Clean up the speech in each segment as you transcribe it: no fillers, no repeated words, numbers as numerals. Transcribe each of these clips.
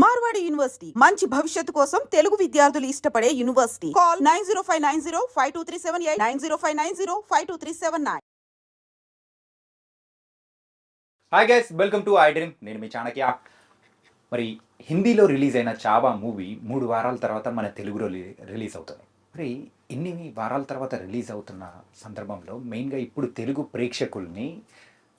Marwadi university మంచి భవిష్యత్తు కోసం తెలుగు విద్యార్థులు ఇష్టపడే university. Call 9059052378 9059052379. Hi guys, welcome to I dream. నేను మీ చాణక్య. మరి హిందీలో రిలీజ్ అయిన చావా మూవీ 3 వారాల తర్వాత మన తెలుగులో రిలీజ్ అవుతుంది. మరి ఇన్ని వారాల తర్వాత రిలీజ్ అవుతున్న సందర్భంలో మెయిన్గా ఇప్పుడు తెలుగు ప్రేక్షకుల్ని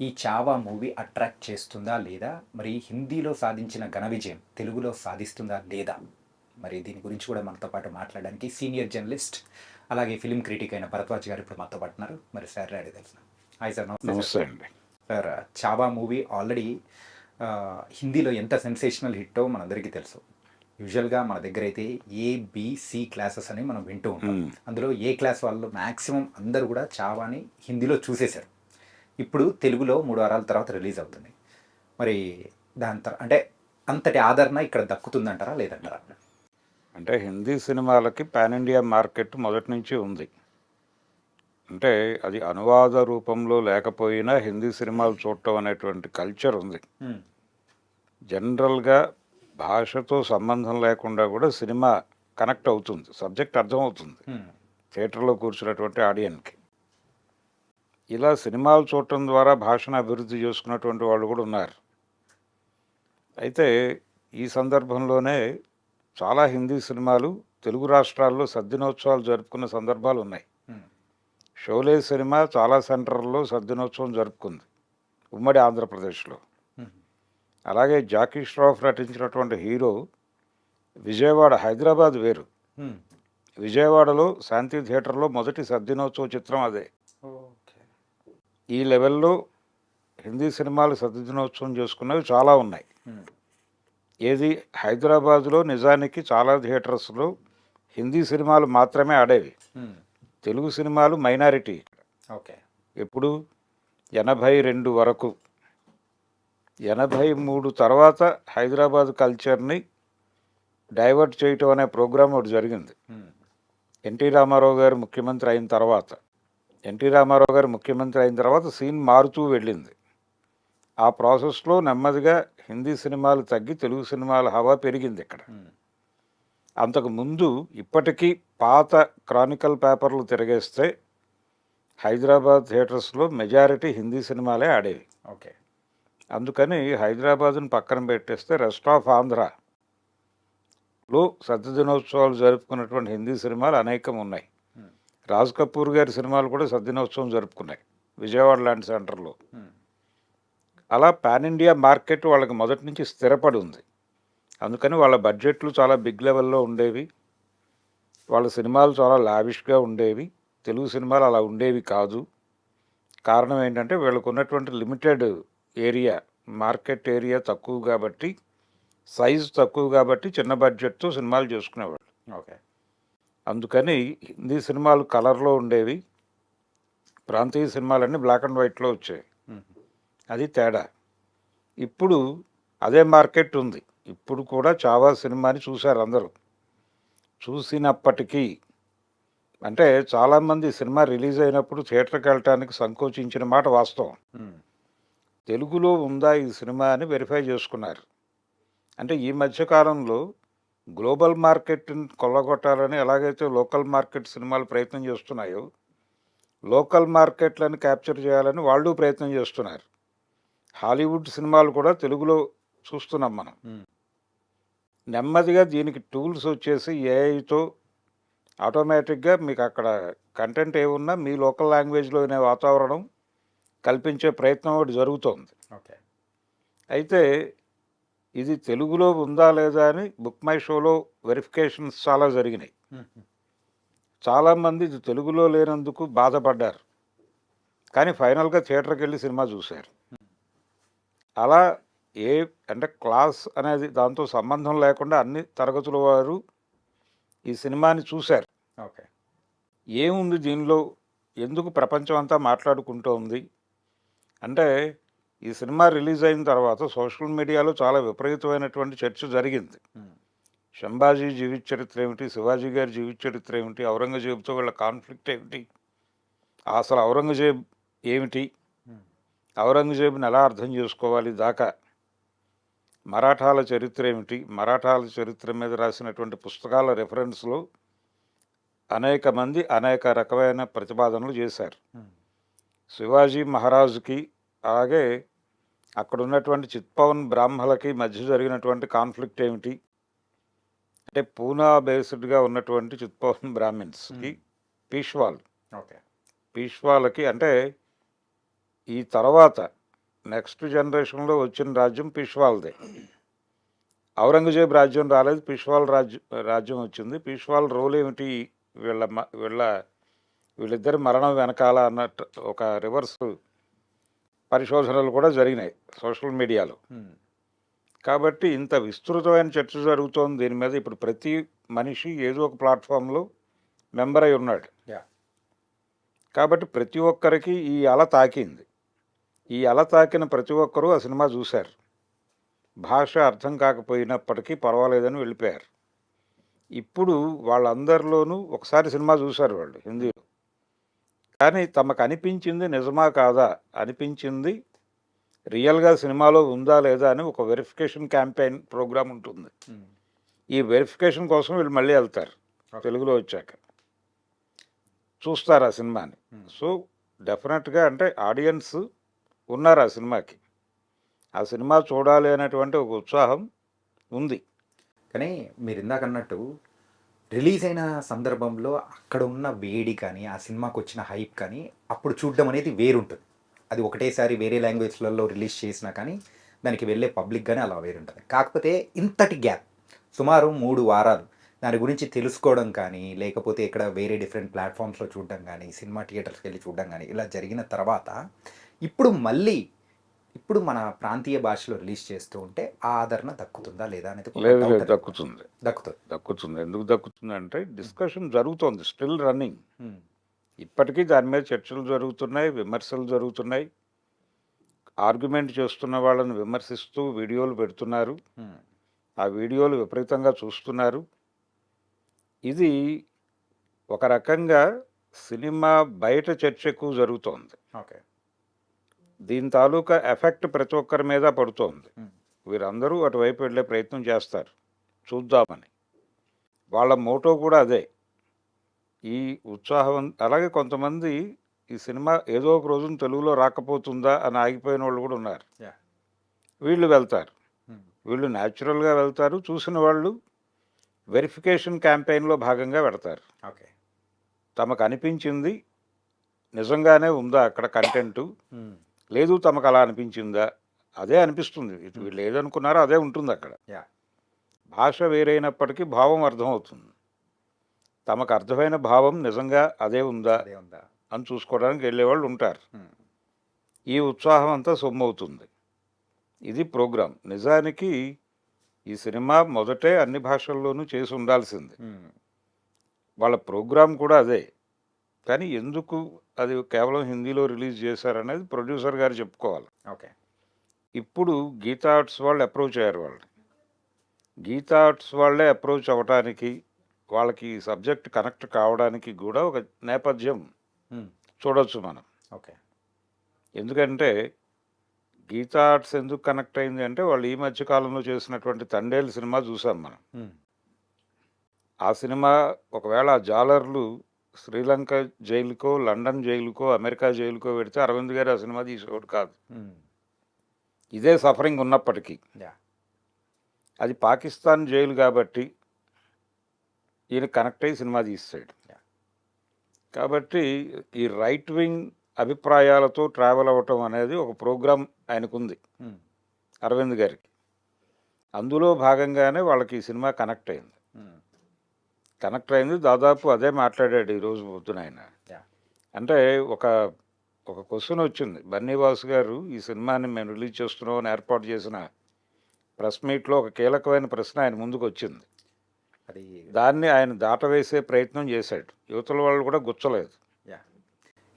ఈ చావా మూవీ అట్రాక్ట్ చేస్తుందా లేదా, మరి హిందీలో సాధించిన ఘన విజయం తెలుగులో సాధిస్తుందా లేదా, మరి దీని గురించి కూడా మనతో పాటు మాట్లాడడానికి సీనియర్ జర్నలిస్ట్ అలాగే ఫిలిం క్రిటిక్ అయిన భరద్వాజ్ గారు ఇప్పుడు మనతో పాటు ఉన్నారు. మరి సార్ రెడీ తెలుసు. Hi sir. నమస్తే అండి. సార్, చావా మూవీ ఆల్రెడీ హిందీలో ఎంత సెన్సేషనల్ హిట్టో మనందరికీ తెలుసు. యూజువల్గా మన దగ్గర అయితే ఏబిసి క్లాసెస్ అని మనం వింటూ ఉంటాం. అందులో ఏ క్లాస్ వాళ్ళు మ్యాక్సిమం అందరూ కూడా చావాని హిందీలో చూసేశారు. ఇప్పుడు తెలుగులో 3 వారాల తర్వాత రిలీజ్ అవుతుంది. మరి దాని అంటే అంతటి ఆదరణ ఇక్కడ దక్కుతుందంటారా లేదంటారా? అంటే హిందీ సినిమాలకి పాన్ ఇండియా మార్కెట్ మొదటి నుంచి ఉంది. అంటే అది అనువాద రూపంలో లేకపోయినా హిందీ సినిమాలు చూడటం అనేటువంటి కల్చర్ ఉంది. జనరల్గా భాషతో సంబంధం లేకుండా కూడా సినిమా కనెక్ట్ అవుతుంది, సబ్జెక్ట్ అర్థమవుతుంది థియేటర్లో కూర్చున్నటువంటి ఆడియన్కి. ఇలా సినిమాలు చూడటం ద్వారా భాషను అభివృద్ధి చేసుకున్నటువంటి వాళ్ళు కూడా ఉన్నారు. అయితే ఈ సందర్భంలోనే చాలా హిందీ సినిమాలు తెలుగు రాష్ట్రాల్లో సద్దినోత్సవాలు జరుపుకున్న సందర్భాలు ఉన్నాయి. షోలే సినిమా చాలా సెంటర్లలో సద్దినోత్సవం జరుపుకుంది ఉమ్మడి ఆంధ్రప్రదేశ్లో. అలాగే జాకీ ష్రాఫ్ నటించినటువంటి హీరో విజయవాడ, హైదరాబాద్ వేరు, విజయవాడలో శాంతి థియేటర్లో మొదటి సద్దినోత్సవ చిత్రం అదే. ఈ లెవెల్లో హిందీ సినిమాలు సద్దినోత్సవం చేసుకున్నవి చాలా ఉన్నాయి. ఏది హైదరాబాదులో నిజానికి చాలా థియేటర్స్లో హిందీ సినిమాలు మాత్రమే ఆడేవి, తెలుగు సినిమాలు మైనారిటీ. ఓకే. ఎప్పుడు 82 వరకు. 83 తర్వాత హైదరాబాద్ కల్చర్ని డైవర్ట్ చేయటం అనే ప్రోగ్రాం ఒకటి జరిగింది. ఎన్టీ రామారావు గారు ముఖ్యమంత్రి అయిన తర్వాత సీన్ మారుతూ వెళ్ళింది. ఆ ప్రాసెస్లో నెమ్మదిగా హిందీ సినిమాలు తగ్గి తెలుగు సినిమాల హవా పెరిగింది ఇక్కడ. అంతకుముందు ఇప్పటికీ పాత క్రానికల్ పేపర్లు తిరగేస్తే హైదరాబాద్ థియేటర్స్లో మెజారిటీ హిందీ సినిమాలే ఆడేవి. ఓకే. అందుకని హైదరాబాద్ను పక్కన పెట్టేస్తే రెస్ట్ ఆఫ్ ఆంధ్రాలో సద్దినోత్సవాలు జరుపుకున్నటువంటి హిందీ సినిమాలు అనేకం ఉన్నాయి. రాజ్ కపూర్ గారి సినిమాలు కూడా సద్దినోత్సవం జరుపుకున్నాయి విజయవాడ లాంటి సెంటర్లో. అలా పాన్ ఇండియా మార్కెట్ వాళ్ళకి మొదటి నుంచి స్థిరపడి ఉంది. అందుకని వాళ్ళ బడ్జెట్లు చాలా బిగ్ లెవెల్లో ఉండేవి, వాళ్ళ సినిమాలు చాలా లావిష్గా ఉండేవి. తెలుగు సినిమాలు అలా ఉండేవి కాదు. కారణం ఏంటంటే వీళ్ళకు ఉన్నటువంటి లిమిటెడ్ ఏరియా, మార్కెట్ ఏరియా తక్కువ కాబట్టి, సైజు తక్కువ కాబట్టి చిన్న బడ్జెట్తో సినిమాలు చేసుకునేవాళ్ళు. ఓకే. అందుకని హిందీ సినిమాలు కలర్లో ఉండేవి, ప్రాంతీయ సినిమాలన్నీ బ్లాక్ అండ్ వైట్లో వచ్చాయి. అది తేడా. ఇప్పుడు అదే మార్కెట్ ఉంది. ఇప్పుడు కూడా చావా సినిమాని చూశారు అందరూ. చూసినప్పటికీ అంటే చాలామంది సినిమా రిలీజ్ అయినప్పుడు థియేటర్కి వెళ్ళటానికి సంకోచించిన మాట వాస్తవం. తెలుగులో ఉందా ఈ సినిమా అని వెరిఫై చేసుకున్నారు. అంటే ఈ మధ్యకాలంలో గ్లోబల్ మార్కెట్ని కొల్లగొట్టాలని ఎలాగైతే లోకల్ మార్కెట్ సినిమాలు ప్రయత్నం చేస్తున్నాయో, లోకల్ మార్కెట్లను క్యాప్చర్ చేయాలని వాళ్ళు ప్రయత్నం చేస్తున్నారు. హాలీవుడ్ సినిమాలు కూడా తెలుగులో చూస్తున్నాం మనం. నెమ్మదిగా దీనికి టూల్స్ వచ్చేసి ఏఐతో ఆటోమేటిక్గా మీకు అక్కడ కంటెంట్ ఏమున్నా మీ లోకల్ లాంగ్వేజ్లో వినే వాతావరణం కల్పించే ప్రయత్నం ఒకటి జరుగుతోంది. ఓకే. అయితే ఇది తెలుగులో ఉందా లేదా అని బుక్ మై షోలో వెరిఫికేషన్స్ చాలా జరిగినాయి. చాలామంది ఇది తెలుగులో లేనందుకు బాధపడ్డారు, కానీ ఫైనల్గా థియేటర్కి వెళ్ళి సినిమా చూశారు. అలా అంటే క్లాస్ అనేది దాంతో సంబంధం లేకుండా అన్ని తరగతుల వారు ఈ సినిమాని చూశారు. ఓకే. ఏముంది దీనిలో, ఎందుకు ప్రపంచం అంతా మాట్లాడుకుంటోంది అంటే, ఈ సినిమా రిలీజ్ అయిన తర్వాత సోషల్ మీడియాలో చాలా విపరీతమైనటువంటి చర్చ జరిగింది. శంభాజీ జీవిత చరిత్ర ఏమిటి, శివాజీ గారి జీవిత చరిత్ర ఏమిటి, ఔరంగజేబుతో వీళ్ళ కాన్ఫ్లిక్ట్ ఏమిటి, అసలు ఔరంగజేబ్ ఏమిటి, ఔరంగజేబుని ఎలా అర్థం చేసుకోవాలి దాకా మరాఠాల చరిత్ర ఏమిటి, మరాఠాల చరిత్ర మీద రాసినటువంటి పుస్తకాల రెఫరెన్స్లో అనేక మంది అనేక రకమైన ప్రతిపాదనలు చేశారు. శివాజీ మహారాజుకి అలాగే అక్కడ ఉన్నటువంటి చిత్పవన్ బ్రాహ్మలకి మధ్య జరిగినటువంటి కాన్ఫ్లిక్ట్ ఏమిటి అంటే పూనా బేస్డ్గా ఉన్నటువంటి చిత్పవన్ బ్రాహ్మిన్స్కి ఓకే పీష్వాలకి అంటే ఈ తర్వాత నెక్స్ట్ జనరేషన్లో వచ్చిన రాజ్యం పీష్వాల్దే. ఔరంగజేబ్ రాజ్యం రాలేదు, పీష్వాల్ రాజ్యం వచ్చింది. పీష్వాల్ రోల్ ఏమిటి, వీళ్ళిద్దరి మరణం వెనకాల అన్నట్టు ఒక రివర్స్ పరిశోధనలు కూడా జరిగినాయి సోషల్ మీడియాలో. కాబట్టి ఇంత విస్తృతమైన చర్చ జరుగుతోంది దీని మీద. ఇప్పుడు ప్రతి మనిషి ఏదో ఒక ప్లాట్ఫామ్లో మెంబర్ అయి ఉన్నాడు. కాబట్టి ప్రతి ఒక్కరికి ఈ అల తాకింది. ఈ అల తాకిన ప్రతి ఒక్కరూ ఆ సినిమా చూశారు. భాష అర్థం కాకపోయినప్పటికీ పర్వాలేదని వెళ్ళిపోయారు. ఇప్పుడు వాళ్ళందరిలోనూ ఒకసారి సినిమా చూశారు వాళ్ళు హిందీలో, కానీ తమకు అనిపించింది నిజమా కాదా, అనిపించింది రియల్గా సినిమాలో ఉందా లేదా అని ఒక వెరిఫికేషన్ క్యాంపెయిన్ ప్రోగ్రామ్ ఉంటుంది. ఈ వెరిఫికేషన్ కోసం వీళ్ళు మళ్ళీ వెళ్తారు. తెలుగులో వచ్చాక చూస్తారు ఆ సినిమాని. సో డెఫినెట్గా అంటే ఆడియన్స్ ఉన్నారు ఆ సినిమాకి, ఆ సినిమా చూడాలి అనేటువంటి ఒక ఉత్సాహం ఉంది. కానీ మీరు ఇందాక అన్నట్టు రిలీజ్ అయిన సందర్భంలో అక్కడ ఉన్న వేడి కానీ ఆ సినిమాకి వచ్చిన హైప్ కానీ అప్పుడు చూడడం అనేది వేరుంటుంది. అది ఒకటేసారి వేరే లాంగ్వేజ్లలో రిలీజ్ చేసినా కానీ దానికి వెళ్ళే పబ్లిక్ కానీ అలా వేరుంటుంది. కాకపోతే ఇంతటి గ్యాప్ సుమారు 3 వారాలు దాని గురించి తెలుసుకోవడం కానీ, లేకపోతే ఇక్కడ వేరే డిఫరెంట్ ప్లాట్ఫామ్స్లో చూడడం కానీ, సినిమా థియేటర్స్కి వెళ్ళి చూడడం కానీ ఇలా జరిగిన తర్వాత ఇప్పుడు మన ప్రాంతీయ భాషలో రిలీజ్ చేస్తూ ఉంటే ఆ ఆదరణ దక్కుతుందా లేదా అనేది లేదు, దక్కుతుంది. దక్కుతుంది. ఎందుకు దక్కుతుంది అంటే డిస్కషన్ జరుగుతోంది, స్టిల్ రన్నింగ్. ఇప్పటికీ దాని మీద చర్చలు జరుగుతున్నాయి, విమర్శలు జరుగుతున్నాయి. ఆర్గ్యుమెంట్ చేస్తున్న వాళ్ళని విమర్శిస్తూ వీడియోలు పెడుతున్నారు, ఆ వీడియోలు విపరీతంగా చూస్తున్నారు. ఇది ఒక రకంగా సినిమా బయట చర్చ ఎక్కువ జరుగుతోంది. ఓకే, దీని తాలూకా ఎఫెక్ట్ ప్రతి ఒక్కరి మీద పడుతోంది. వీరందరూ అటువైపు వెళ్ళే ప్రయత్నం చేస్తారు చూద్దామని. వాళ్ళ మోటో కూడా అదే, ఈ ఉత్సాహం. అలాగే కొంతమంది ఈ సినిమా ఏదో ఒక రోజున తెలుగులో రాకపోతుందా అని ఆగిపోయిన వాళ్ళు కూడా ఉన్నారు. వీళ్ళు వెళ్తారు, వీళ్ళు న్యాచురల్గా వెళ్తారు. చూసిన వాళ్ళు వెరిఫికేషన్ క్యాంపెయిన్లో భాగంగా పెడతారు. ఓకే, తమకు అనిపించింది నిజంగానే ఉందా అక్కడ కంటెంటు, లేదు తమకు అలా అనిపించిందా, అదే అనిపిస్తుంది. వీళ్ళు ఏదనుకున్నారో అదే ఉంటుంది అక్కడ. భాష వేరైనప్పటికీ భావం అర్థమవుతుంది. తమకు అర్థమైన భావం నిజంగా అదే ఉందా అని చూసుకోవడానికి వెళ్ళేవాళ్ళు ఉంటారు. ఈ ఉత్సాహం అంతా సొమ్మవుతుంది. ఇది ప్రోగ్రాం. నిజానికి ఈ సినిమా మొదటే అన్ని భాషల్లోనూ చేసి ఉండాల్సింది. వాళ్ళ ప్రోగ్రాం కూడా అదే. కానీ ఎందుకు అది కేవలం హిందీలో రిలీజ్ చేశారనేది ప్రొడ్యూసర్ గారు చెప్పుకోవాలి. ఓకే, ఇప్పుడు గీతా ఆర్ట్స్ వాళ్ళు అప్రోచ్ అయ్యారు. గీతా ఆర్ట్స్ వాళ్ళే అప్రోచ్ అవ్వడానికి, వాళ్ళకి సబ్జెక్ట్ కనెక్ట్ కావడానికి కూడా ఒక నేపథ్యం చూడవచ్చు మనం. ఓకే, ఎందుకంటే గీతా ఆర్ట్స్ ఎందుకు కనెక్ట్ అయింది అంటే వాళ్ళు ఈ మధ్య కాలంలో చేసినటువంటి తండేలు సినిమా చూసాం మనం. ఆ సినిమా ఒకవేళ ఆ జాలర్లు శ్రీలంక జైలుకో, లండన్ జైలుకో, అమెరికా జైలుకో పెడితే అరవింద్ గారు ఆ సినిమా తీసేవాడు కాదు. ఇదే సఫరింగ్ ఉన్నప్పటికీ అది పాకిస్తాన్ జైలు కాబట్టి ఈయన కనెక్ట్ అయ్యి సినిమా తీస్తాడు. కాబట్టి ఈ రైట్ వింగ్ అభిప్రాయాలతో ట్రావెల్ అవ్వటం అనేది ఒక ప్రోగ్రాం ఆయనకుంది అరవింద్ గారికి. అందులో భాగంగానే వాళ్ళకి ఈ సినిమా కనెక్ట్ అయింది. దాదాపు అదే మాట్లాడాడు ఈరోజు పొద్దున ఆయన. అంటే ఒక క్వశ్చన్ వచ్చింది, బన్నీవాసు గారు ఈ సినిమాని మేము రిలీజ్ చేస్తున్నామని ఏర్పాటు చేసిన ప్రెస్ మీట్లో ఒక కీలకమైన ప్రశ్న ఆయన ముందుకు వచ్చింది. దాన్ని ఆయన దాటవేసే ప్రయత్నం చేశాడు. యువతల వాళ్ళు కూడా గుచ్చలేదు.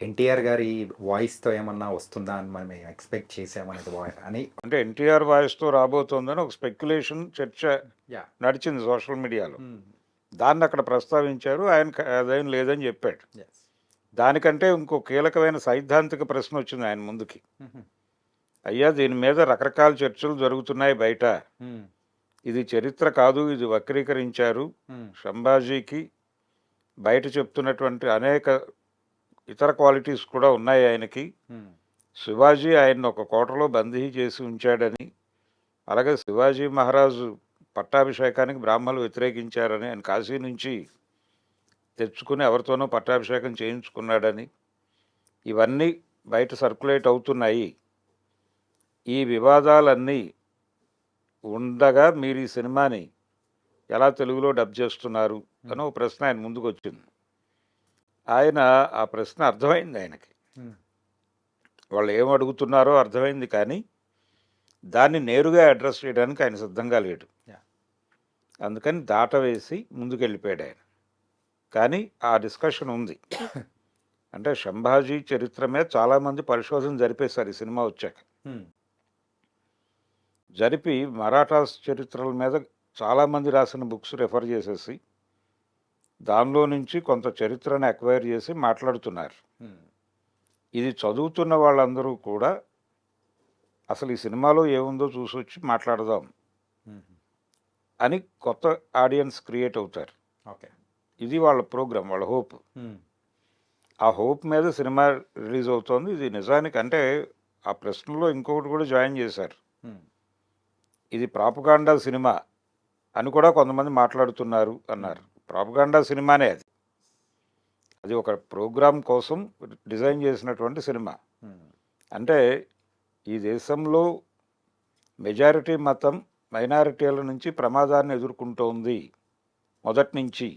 ఎన్టీఆర్ గారి వాయిస్తో ఏమన్నా వస్తుందా అని మనం ఎక్స్పెక్ట్ చేసామనేది అని, అంటే ఎన్టీఆర్ వాయిస్తో రాబోతోందని ఒక స్పెక్యులేషన్ చర్చ నడిచింది సోషల్ మీడియాలో. దాన్ని అక్కడ ప్రస్తావించారు. ఆయన అదేం లేదని చెప్పాడు. దానికంటే ఇంకో కీలకమైన సైద్ధాంతిక ప్రశ్న వచ్చింది ఆయన ముందుకి. అయ్యా దీని మీద రకరకాల చర్చలు జరుగుతున్నాయి బయట. ఇది చరిత్ర కాదు, ఇది వక్రీకరించారు. సంభాజీకి బయట చెప్తున్నటువంటి అనేక ఇతర క్వాలిటీస్ కూడా ఉన్నాయి ఆయనకి. శివాజీ ఆయన్ని ఒక కోటలో బందీ చేసి ఉంచాడని, అలాగే శివాజీ మహారాజు పట్టాభిషేకానికి బ్రాహ్మణులు వ్యతిరేకించారని, ఆయన కాశీ నుంచి తెచ్చుకుని ఎవరితోనో పట్టాభిషేకం చేయించుకున్నాడని, ఇవన్నీ బయట సర్క్యులేట్ అవుతున్నాయి. ఈ వివాదాలన్నీ ఉండగా మీరు ఈ సినిమాని ఎలా తెలుగులో డబ్ చేస్తున్నారు అని ఒక ప్రశ్న ఆయన ముందుకు వచ్చింది. ఆయన ఆ ప్రశ్న అర్థమైంది ఆయనకి, వాళ్ళు ఏం అడుగుతున్నారో అర్థమైంది, కానీ దాన్ని నేరుగా అడ్రస్ చేయడానికి ఆయన సిద్ధంగా లేడు. అందుకని దాటవేసి ముందుకెళ్ళిపోయాడు ఆయన. కానీ ఆ డిస్కషన్ ఉంది. అంటే సంభాజీ చరిత్ర మీద చాలామంది పరిశోధన జరిపేశారు ఈ సినిమా వచ్చాక. జరిపి మరాఠాస్ చరిత్రల మీద చాలామంది రాసిన బుక్స్ రెఫర్ చేసేసి దానిలో నుంచి కొంత చరిత్రను అక్వైర్ చేసి మాట్లాడుతున్నారు. ఇది చదువుతున్న వాళ్ళందరూ కూడా అసలు ఈ సినిమాలో ఏముందో చూసి వచ్చి మాట్లాడదాం అని కొత్త ఆడియన్స్ క్రియేట్ అవుతారు. ఓకే, ఇది వాళ్ళ ప్రోగ్రామ్, వాళ్ళ హోప్. ఆ హోప్ మీద సినిమా రిలీజ్ అవుతోంది. ఇది నిజానికి అంటే ఆ ప్రశ్నలో ఇంకొకటి కూడా జాయిన్ చేశారు, ఇది ప్రాపగాండా సినిమా అని కూడా కొంతమంది మాట్లాడుతున్నారు అన్నారు. ప్రాపగాండా సినిమానే అది. అది ఒక ప్రోగ్రాం కోసం డిజైన్ చేసినటువంటి సినిమా. అంటే ఈ దేశంలో మెజారిటీ మతం మైనారిటీల నుంచి ప్రమాదాన్ని ఎదుర్కొంటోంది మొదటి నుంచి.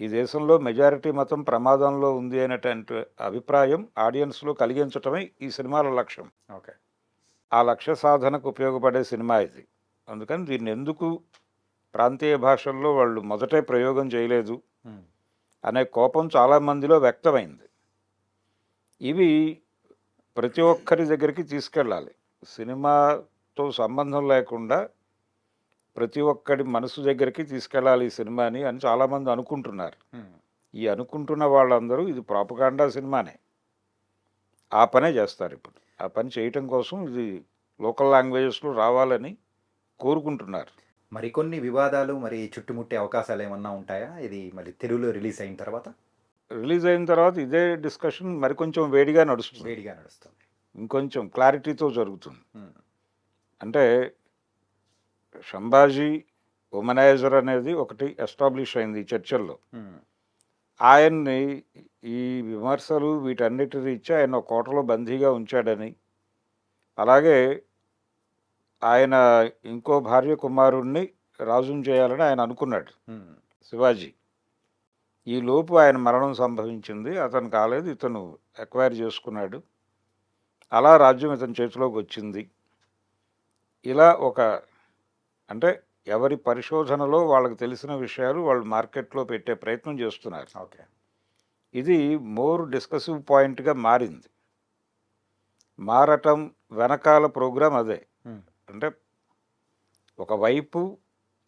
ఈ దేశంలో మెజారిటీ మతం ప్రమాదంలో ఉంది అనేటువంటి అభిప్రాయం ఆడియన్స్లో కలిగించటమే ఈ సినిమాల లక్ష్యం. ఓకే, ఆ లక్ష్య సాధనకు ఉపయోగపడే సినిమా ఇది. అందుకని దీన్ని ఎందుకు ప్రాంతీయ భాషల్లో వాళ్ళు మొదటే ప్రయోగం చేయలేదు అనే కోపం చాలామందిలో వ్యక్తమైంది. ఇవి ప్రతి ఒక్కరి దగ్గరికి తీసుకెళ్ళాలి. సినిమాతో సంబంధం లేకుండా ప్రతి ఒక్కడి మనసు దగ్గరికి తీసుకెళ్ళాలి ఈ సినిమాని అని చాలామంది అనుకుంటున్నారు. ఈ అనుకుంటున్న వాళ్ళందరూ ఇది ప్రాపగాండా సినిమానే, ఆ పనే చేస్తారు. ఇప్పుడు ఆ పని చేయటం కోసం ఇది లోకల్ లాంగ్వేజెస్లో రావాలని కోరుకుంటున్నారు. మరికొన్ని వివాదాలు మరి చుట్టుముట్టే అవకాశాలు ఏమన్నా ఉంటాయా ఇది మరి తెలుగులో రిలీజ్ అయిన తర్వాత? రిలీజ్ అయిన తర్వాత ఇదే డిస్కషన్ మరికొంచెం వేడిగా నడుస్తుంది, ఇంకొంచెం క్లారిటీతో జరుగుతుంది. అంటే సంభాజీ ఉమనైజర్ అనేది ఒకటి ఎస్టాబ్లిష్ అయింది ఈ చర్చల్లో. ఆయన్ని ఈ విమర్శలు వీటన్నిటి రీత్యా ఆయన ఒక కోటలో బందీగా ఉంచాడని, అలాగే ఆయన ఇంకో భార్య కుమారుణ్ణి రాజుని చేయాలని ఆయన అనుకున్నాడు శివాజీ. ఈ లోపు ఆయన మరణం సంభవించింది, అతను కాలేదు, ఇతను ఎక్వైర్ చేసుకున్నాడు. అలా రాజ్యం ఇతని చేతిలోకి వచ్చింది. ఇలా ఒక అంటే ఎవరి పరిశోధనలో వాళ్ళకి తెలిసిన విషయాలు వాళ్ళు మార్కెట్లో పెట్టే ప్రయత్నం చేస్తున్నారు. ఓకే, ఇది మోర్ డిస్కసివ్ పాయింట్గా మారింది. మారటం వెనకాల ప్రోగ్రాం అదే. అంటే ఒకవైపు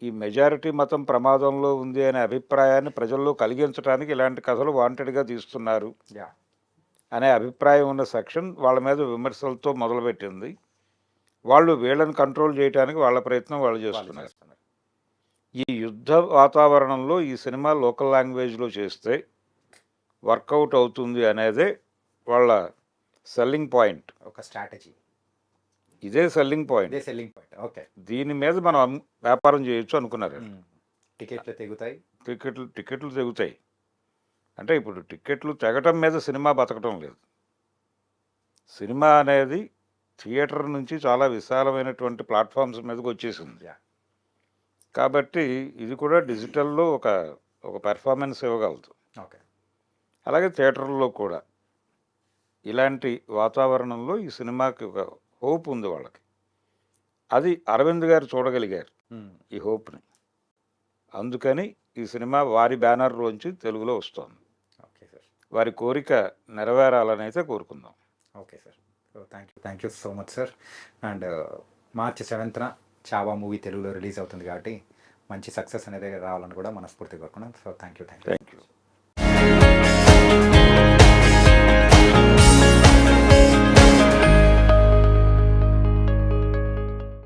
ఈ మెజారిటీ మతం ప్రమాదంలో ఉంది అనే అభిప్రాయాన్ని ప్రజల్లో కలిగించడానికి ఇలాంటి కథలు వాంటెడ్గా తీస్తున్నారు అనే అభిప్రాయం ఉన్న సెక్షన్ వాళ్ళ మీద విమర్శలతో మొదలుపెట్టింది. వాళ్ళు వీళ్ళని కంట్రోల్ చేయడానికి వాళ్ళ ప్రయత్నం వాళ్ళు చేస్తున్నారు. ఈ యుద్ధ వాతావరణంలో ఈ సినిమా లోకల్ లాంగ్వేజ్లో చేస్తే వర్కౌట్ అవుతుంది అనేదే వాళ్ళ సెల్లింగ్ పాయింట్, ఒక స్ట్రాటజీ. ఇదే సెల్లింగ్ పాయింట్. ఓకే, దీని మీద మనం వ్యాపారం చేయొచ్చు అనుకున్నారు. టికెట్లు తెగుతాయి, టికెట్లు తెగుతాయి. అంటే ఇప్పుడు టికెట్లు తెగటం మీద సినిమా బతకటం లేదు. సినిమా అనేది థియేటర్ నుంచి చాలా విశాలమైనటువంటి ప్లాట్ఫామ్స్ మీదకి వచ్చేసింది. కాబట్టి ఇది కూడా డిజిటల్లో ఒక పెర్ఫార్మెన్స్ ఇవ్వగలదు. ఓకే, అలాగే థియేటర్లో కూడా ఇలాంటి వాతావరణంలో ఈ సినిమాకి ఒక హోప్ ఉంది వాళ్ళకి. అది అరవింద్ గారు చూడగలిగారు ఈ హోప్ని. అందుకని ఈ సినిమా వారి బ్యానర్లోంచి తెలుగులో వస్తుంది. ఓకే సార్, వారి కోరిక నెరవేరాలని అయితే కోరుకుందాం. Okay sir, thank you so much sir. And March 7th Chhaava movie తెలుగులో రిలీజ్ అవుతుంది కాబట్టి మంచి సక్సెస్ అనేది రావాలని కూడా మనస్ఫూర్తిగా కోరుకున్నాం. So thank you.